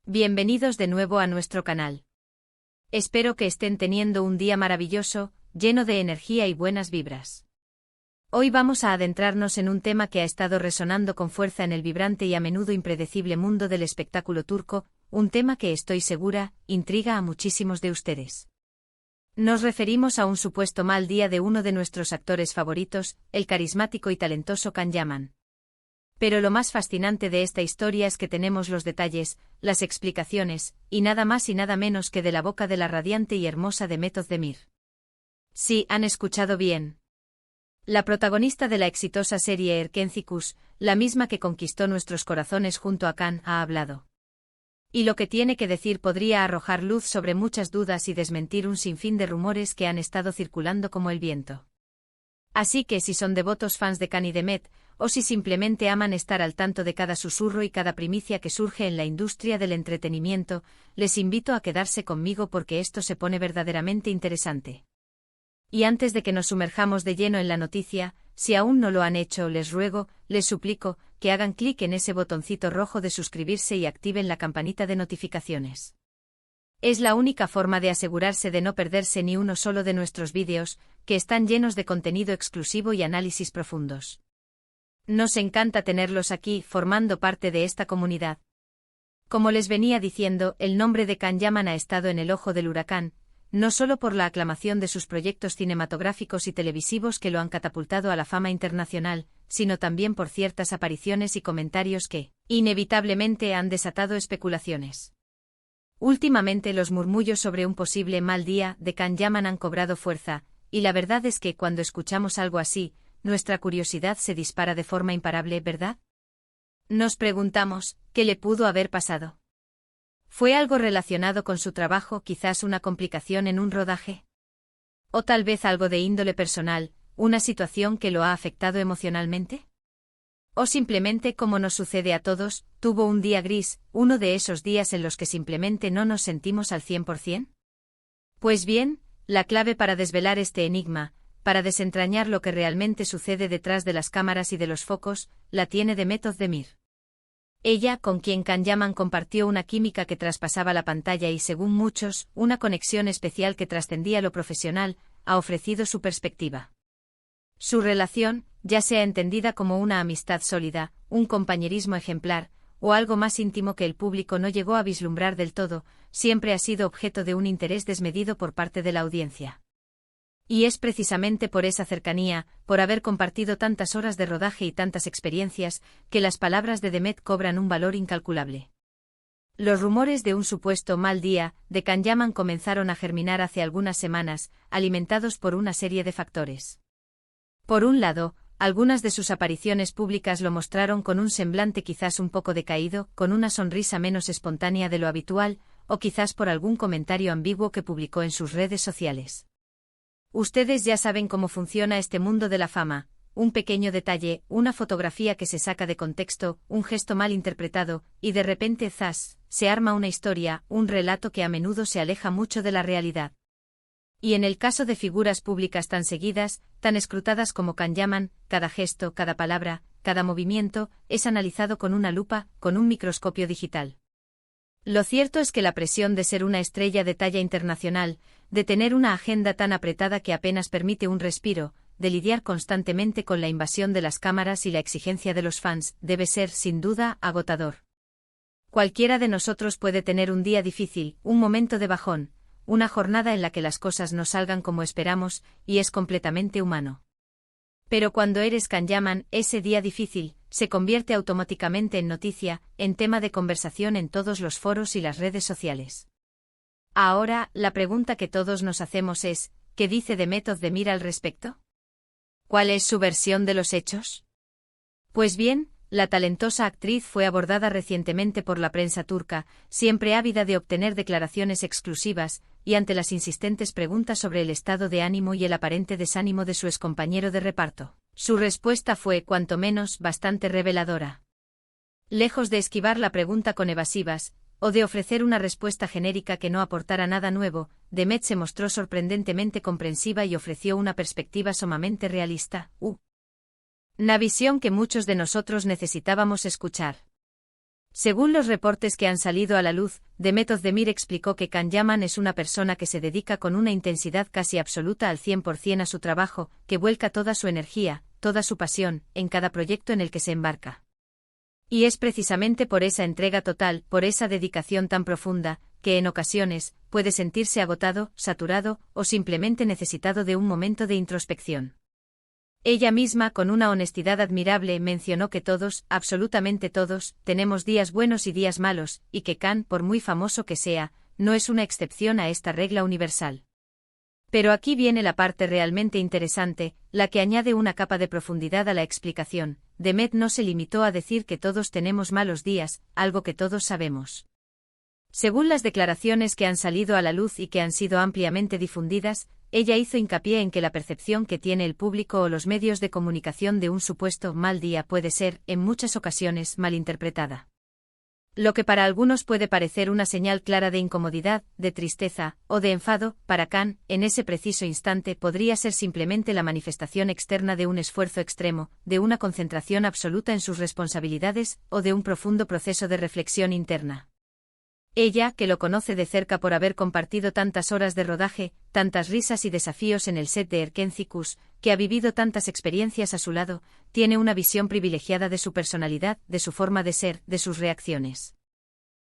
Bienvenidos de nuevo a nuestro canal. Espero que estén teniendo un día maravilloso, lleno de energía y buenas vibras. Hoy vamos a adentrarnos en un tema que ha estado resonando con fuerza en el vibrante y a menudo impredecible mundo del espectáculo turco, un tema que estoy segura, intriga a muchísimos de ustedes. Nos referimos a un supuesto mal día de uno de nuestros actores favoritos, el carismático y talentoso Can Yaman. Pero lo más fascinante de esta historia es que tenemos los detalles, las explicaciones, y nada más y nada menos que de la boca de la radiante y hermosa Demet Özdemir. Sí, han escuchado bien. La protagonista de la exitosa serie Erkenci, la misma que conquistó nuestros corazones junto a Can, ha hablado. Y lo que tiene que decir podría arrojar luz sobre muchas dudas y desmentir un sinfín de rumores que han estado circulando como el viento. Así que si son devotos fans de Can y Demet, o si simplemente aman estar al tanto de cada susurro y cada primicia que surge en la industria del entretenimiento, les invito a quedarse conmigo porque esto se pone verdaderamente interesante. Y antes de que nos sumerjamos de lleno en la noticia, si aún no lo han hecho, les ruego, les suplico, que hagan clic en ese botoncito rojo de suscribirse y activen la campanita de notificaciones. Es la única forma de asegurarse de no perderse ni uno solo de nuestros vídeos, que están llenos de contenido exclusivo y análisis profundos. Nos encanta tenerlos aquí, formando parte de esta comunidad. Como les venía diciendo, el nombre de Can Yaman ha estado en el ojo del huracán, no solo por la aclamación de sus proyectos cinematográficos y televisivos que lo han catapultado a la fama internacional, sino también por ciertas apariciones y comentarios que, inevitablemente, han desatado especulaciones. Últimamente los murmullos sobre un posible mal día de Can Yaman han cobrado fuerza, y la verdad es que cuando escuchamos algo así, nuestra curiosidad se dispara de forma imparable, ¿verdad? Nos preguntamos, ¿qué le pudo haber pasado? ¿Fue algo relacionado con su trabajo, quizás una complicación en un rodaje? ¿O tal vez algo de índole personal, una situación que lo ha afectado emocionalmente? ¿O simplemente, como nos sucede a todos, tuvo un día gris, uno de esos días en los que simplemente no nos sentimos al 100%? Pues bien, la clave para desvelar este enigma, para desentrañar lo que realmente sucede detrás de las cámaras y de los focos, la tiene Demet Özdemir. Ella, con quien Can Yaman compartió una química que traspasaba la pantalla y, según muchos, una conexión especial que trascendía lo profesional, ha ofrecido su perspectiva. Su relación, ya sea entendida como una amistad sólida, un compañerismo ejemplar, o algo más íntimo que el público no llegó a vislumbrar del todo, siempre ha sido objeto de un interés desmedido por parte de la audiencia. Y es precisamente por esa cercanía, por haber compartido tantas horas de rodaje y tantas experiencias, que las palabras de Demet cobran un valor incalculable. Los rumores de un supuesto mal día de Can Yaman comenzaron a germinar hace algunas semanas, alimentados por una serie de factores. Por un lado, algunas de sus apariciones públicas lo mostraron con un semblante quizás un poco decaído, con una sonrisa menos espontánea de lo habitual, o quizás por algún comentario ambiguo que publicó en sus redes sociales. Ustedes ya saben cómo funciona este mundo de la fama, un pequeño detalle, una fotografía que se saca de contexto, un gesto mal interpretado, y de repente ¡zas!, se arma una historia, un relato que a menudo se aleja mucho de la realidad. Y en el caso de figuras públicas tan seguidas, tan escrutadas como Can Yaman, cada gesto, cada palabra, cada movimiento, es analizado con una lupa, con un microscopio digital. Lo cierto es que la presión de ser una estrella de talla internacional, de tener una agenda tan apretada que apenas permite un respiro, de lidiar constantemente con la invasión de las cámaras y la exigencia de los fans, debe ser, sin duda, agotador. Cualquiera de nosotros puede tener un día difícil, un momento de bajón, una jornada en la que las cosas no salgan como esperamos, y es completamente humano. Pero cuando eres Can Yaman, ese día difícil se convierte automáticamente en noticia, en tema de conversación en todos los foros y las redes sociales. Ahora, la pregunta que todos nos hacemos es, ¿qué dice Demet Özdemir al respecto? ¿Cuál es su versión de los hechos? Pues bien, la talentosa actriz fue abordada recientemente por la prensa turca, siempre ávida de obtener declaraciones exclusivas, y ante las insistentes preguntas sobre el estado de ánimo y el aparente desánimo de su excompañero de reparto, su respuesta fue, cuanto menos, bastante reveladora. Lejos de esquivar la pregunta con evasivas, o de ofrecer una respuesta genérica que no aportara nada nuevo, Demet se mostró sorprendentemente comprensiva y ofreció una perspectiva sumamente realista, una visión que muchos de nosotros necesitábamos escuchar. Según los reportes que han salido a la luz, Demet Özdemir explicó que Can Yaman es una persona que se dedica con una intensidad casi absoluta al 100% a su trabajo, que vuelca toda su energía, toda su pasión, en cada proyecto en el que se embarca. Y es precisamente por esa entrega total, por esa dedicación tan profunda, que en ocasiones, puede sentirse agotado, saturado, o simplemente necesitado de un momento de introspección. Ella misma, con una honestidad admirable, mencionó que todos, absolutamente todos, tenemos días buenos y días malos, y que Can, por muy famoso que sea, no es una excepción a esta regla universal. Pero aquí viene la parte realmente interesante, la que añade una capa de profundidad a la explicación. Demet no se limitó a decir que todos tenemos malos días, algo que todos sabemos. Según las declaraciones que han salido a la luz y que han sido ampliamente difundidas, ella hizo hincapié en que la percepción que tiene el público o los medios de comunicación de un supuesto mal día puede ser, en muchas ocasiones, malinterpretada. Lo que para algunos puede parecer una señal clara de incomodidad, de tristeza, o de enfado, para Can, en ese preciso instante podría ser simplemente la manifestación externa de un esfuerzo extremo, de una concentración absoluta en sus responsabilidades, o de un profundo proceso de reflexión interna. Ella, que lo conoce de cerca por haber compartido tantas horas de rodaje, tantas risas y desafíos en el set de Erkencikus, que ha vivido tantas experiencias a su lado, tiene una visión privilegiada de su personalidad, de su forma de ser, de sus reacciones.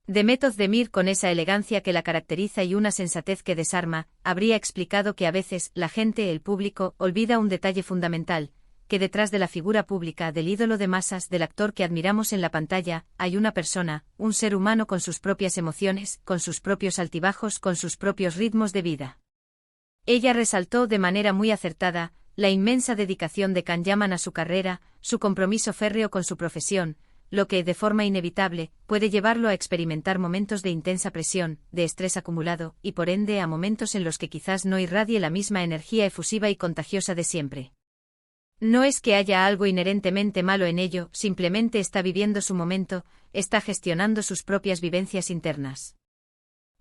Demet Özdemir, con esa elegancia que la caracteriza y una sensatez que desarma, habría explicado que a veces la gente, el público, olvida un detalle fundamental, que detrás de la figura pública, del ídolo de masas, del actor que admiramos en la pantalla, hay una persona, un ser humano con sus propias emociones, con sus propios altibajos, con sus propios ritmos de vida. Ella resaltó de manera muy acertada la inmensa dedicación de Can Yaman a su carrera, su compromiso férreo con su profesión, lo que, de forma inevitable, puede llevarlo a experimentar momentos de intensa presión, de estrés acumulado, y por ende a momentos en los que quizás no irradie la misma energía efusiva y contagiosa de siempre. No es que haya algo inherentemente malo en ello, simplemente está viviendo su momento, está gestionando sus propias vivencias internas.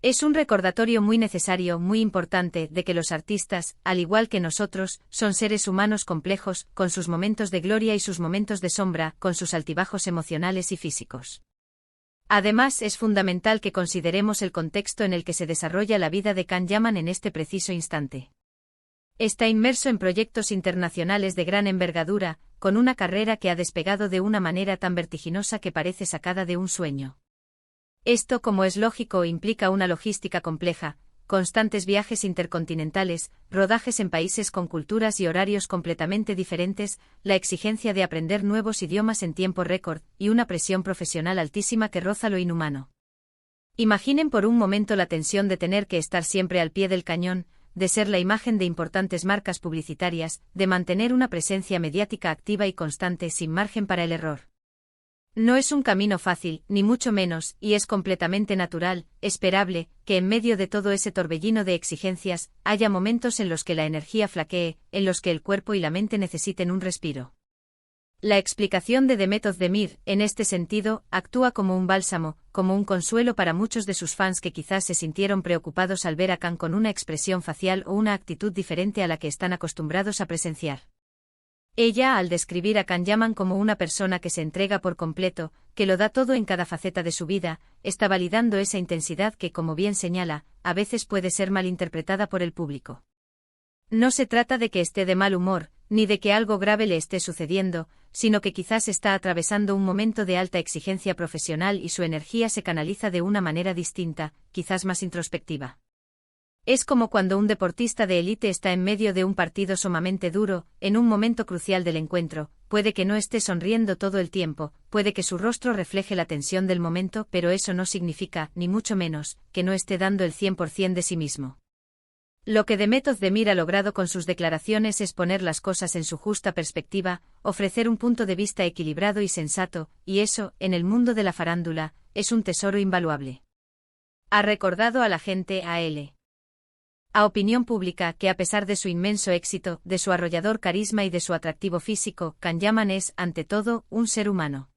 Es un recordatorio muy necesario, muy importante, de que los artistas, al igual que nosotros, son seres humanos complejos, con sus momentos de gloria y sus momentos de sombra, con sus altibajos emocionales y físicos. Además, es fundamental que consideremos el contexto en el que se desarrolla la vida de Can Yaman en este preciso instante. Está inmerso en proyectos internacionales de gran envergadura, con una carrera que ha despegado de una manera tan vertiginosa que parece sacada de un sueño. Esto, como es lógico, implica una logística compleja, constantes viajes intercontinentales, rodajes en países con culturas y horarios completamente diferentes, la exigencia de aprender nuevos idiomas en tiempo récord, y una presión profesional altísima que roza lo inhumano. Imaginen por un momento la tensión de tener que estar siempre al pie del cañón, de ser la imagen de importantes marcas publicitarias, de mantener una presencia mediática activa y constante sin margen para el error. No es un camino fácil, ni mucho menos, y es completamente natural, esperable, que en medio de todo ese torbellino de exigencias, haya momentos en los que la energía flaquee, en los que el cuerpo y la mente necesiten un respiro. La explicación de Demet Özdemir, en este sentido, actúa como un bálsamo, como un consuelo para muchos de sus fans que quizás se sintieron preocupados al ver a Can con una expresión facial o una actitud diferente a la que están acostumbrados a presenciar. Ella, al describir a Can Yaman como una persona que se entrega por completo, que lo da todo en cada faceta de su vida, está validando esa intensidad que, como bien señala, a veces puede ser malinterpretada por el público. No se trata de que esté de mal humor, ni de que algo grave le esté sucediendo, sino que quizás está atravesando un momento de alta exigencia profesional y su energía se canaliza de una manera distinta, quizás más introspectiva. Es como cuando un deportista de élite está en medio de un partido sumamente duro, en un momento crucial del encuentro, puede que no esté sonriendo todo el tiempo, puede que su rostro refleje la tensión del momento, pero eso no significa, ni mucho menos, que no esté dando el 100% de sí mismo. Lo que Demet Özdemir ha logrado con sus declaraciones es poner las cosas en su justa perspectiva, ofrecer un punto de vista equilibrado y sensato, y eso, en el mundo de la farándula, es un tesoro invaluable. Ha recordado a la gente, a opinión pública, que a pesar de su inmenso éxito, de su arrollador carisma y de su atractivo físico, Can Yaman es, ante todo, un ser humano.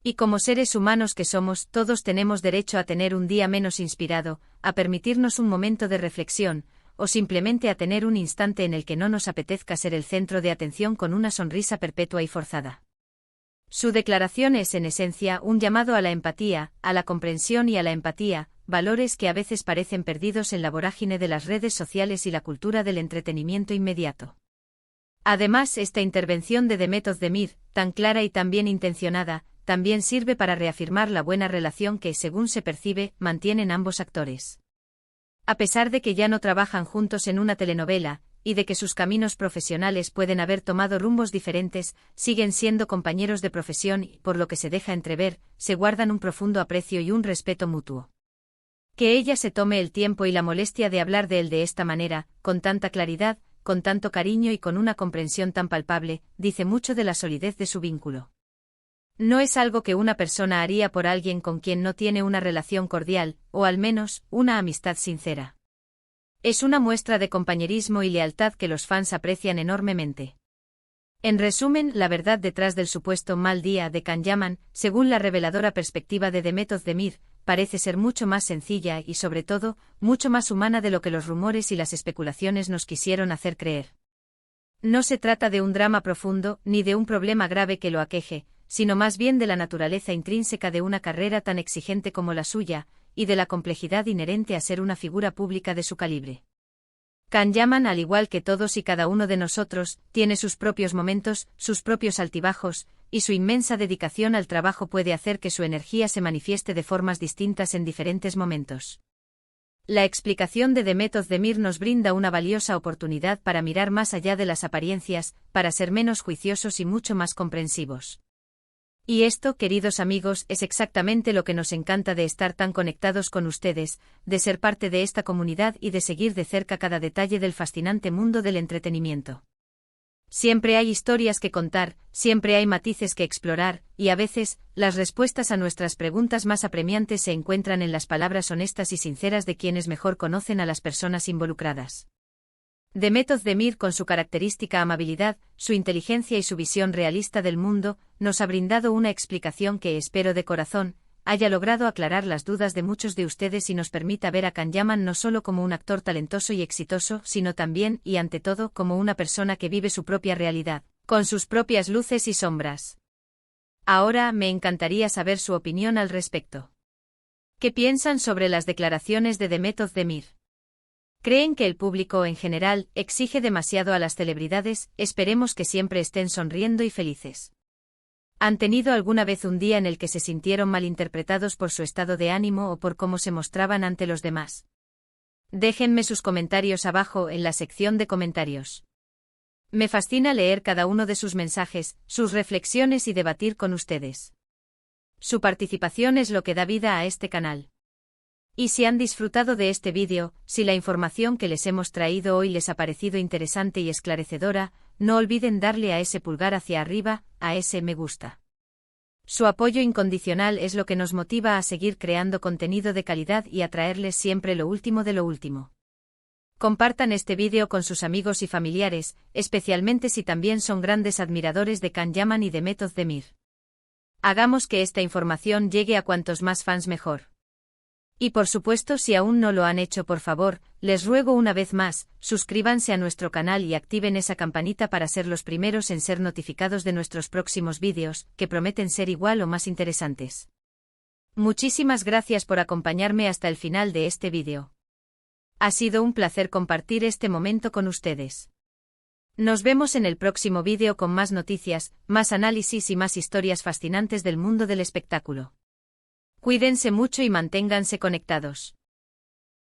Y como seres humanos que somos, todos tenemos derecho a tener un día menos inspirado, a permitirnos un momento de reflexión, o simplemente a tener un instante en el que no nos apetezca ser el centro de atención con una sonrisa perpetua y forzada. Su declaración es en esencia un llamado a la empatía, a la comprensión y a la empatía, valores que a veces parecen perdidos en la vorágine de las redes sociales y la cultura del entretenimiento inmediato. Además, esta intervención de Demet Özdemir, tan clara y tan bien intencionada, también sirve para reafirmar la buena relación que, según se percibe, mantienen ambos actores. A pesar de que ya no trabajan juntos en una telenovela, y de que sus caminos profesionales pueden haber tomado rumbos diferentes, siguen siendo compañeros de profesión y, por lo que se deja entrever, se guardan un profundo aprecio y un respeto mutuo. Que ella se tome el tiempo y la molestia de hablar de él de esta manera, con tanta claridad, con tanto cariño y con una comprensión tan palpable, dice mucho de la solidez de su vínculo. No es algo que una persona haría por alguien con quien no tiene una relación cordial, o al menos, una amistad sincera. Es una muestra de compañerismo y lealtad que los fans aprecian enormemente. En resumen, la verdad detrás del supuesto mal día de Can Yaman, según la reveladora perspectiva de Demet Özdemir, parece ser mucho más sencilla y, sobre todo, mucho más humana de lo que los rumores y las especulaciones nos quisieron hacer creer. No se trata de un drama profundo, ni de un problema grave que lo aqueje, sino más bien de la naturaleza intrínseca de una carrera tan exigente como la suya, y de la complejidad inherente a ser una figura pública de su calibre. Can Yaman, al igual que todos y cada uno de nosotros, tiene sus propios momentos, sus propios altibajos, y su inmensa dedicación al trabajo puede hacer que su energía se manifieste de formas distintas en diferentes momentos. La explicación de Demet Özdemir nos brinda una valiosa oportunidad para mirar más allá de las apariencias, para ser menos juiciosos y mucho más comprensivos. Y esto, queridos amigos, es exactamente lo que nos encanta de estar tan conectados con ustedes, de ser parte de esta comunidad y de seguir de cerca cada detalle del fascinante mundo del entretenimiento. Siempre hay historias que contar, siempre hay matices que explorar, y a veces, las respuestas a nuestras preguntas más apremiantes se encuentran en las palabras honestas y sinceras de quienes mejor conocen a las personas involucradas. Demet Özdemir, con su característica amabilidad, su inteligencia y su visión realista del mundo, nos ha brindado una explicación que, espero de corazón, haya logrado aclarar las dudas de muchos de ustedes y nos permita ver a Can Yaman no solo como un actor talentoso y exitoso, sino también, y ante todo, como una persona que vive su propia realidad, con sus propias luces y sombras. Ahora, me encantaría saber su opinión al respecto. ¿Qué piensan sobre las declaraciones de Demet Özdemir? ¿Creen que el público en general exige demasiado a las celebridades? Esperemos que siempre estén sonriendo y felices. ¿Han tenido alguna vez un día en el que se sintieron malinterpretados por su estado de ánimo o por cómo se mostraban ante los demás? Déjenme sus comentarios abajo en la sección de comentarios. Me fascina leer cada uno de sus mensajes, sus reflexiones y debatir con ustedes. Su participación es lo que da vida a este canal. Y si han disfrutado de este vídeo, si la información que les hemos traído hoy les ha parecido interesante y esclarecedora, no olviden darle a ese pulgar hacia arriba, a ese me gusta. Su apoyo incondicional es lo que nos motiva a seguir creando contenido de calidad y a traerles siempre lo último de lo último. Compartan este vídeo con sus amigos y familiares, especialmente si también son grandes admiradores de Can Yaman y Demet Özdemir. Hagamos que esta información llegue a cuantos más fans mejor. Y por supuesto, si aún no lo han hecho, por favor, les ruego una vez más, suscríbanse a nuestro canal y activen esa campanita para ser los primeros en ser notificados de nuestros próximos vídeos, que prometen ser igual o más interesantes. Muchísimas gracias por acompañarme hasta el final de este vídeo. Ha sido un placer compartir este momento con ustedes. Nos vemos en el próximo vídeo con más noticias, más análisis y más historias fascinantes del mundo del espectáculo. Cuídense mucho y manténganse conectados.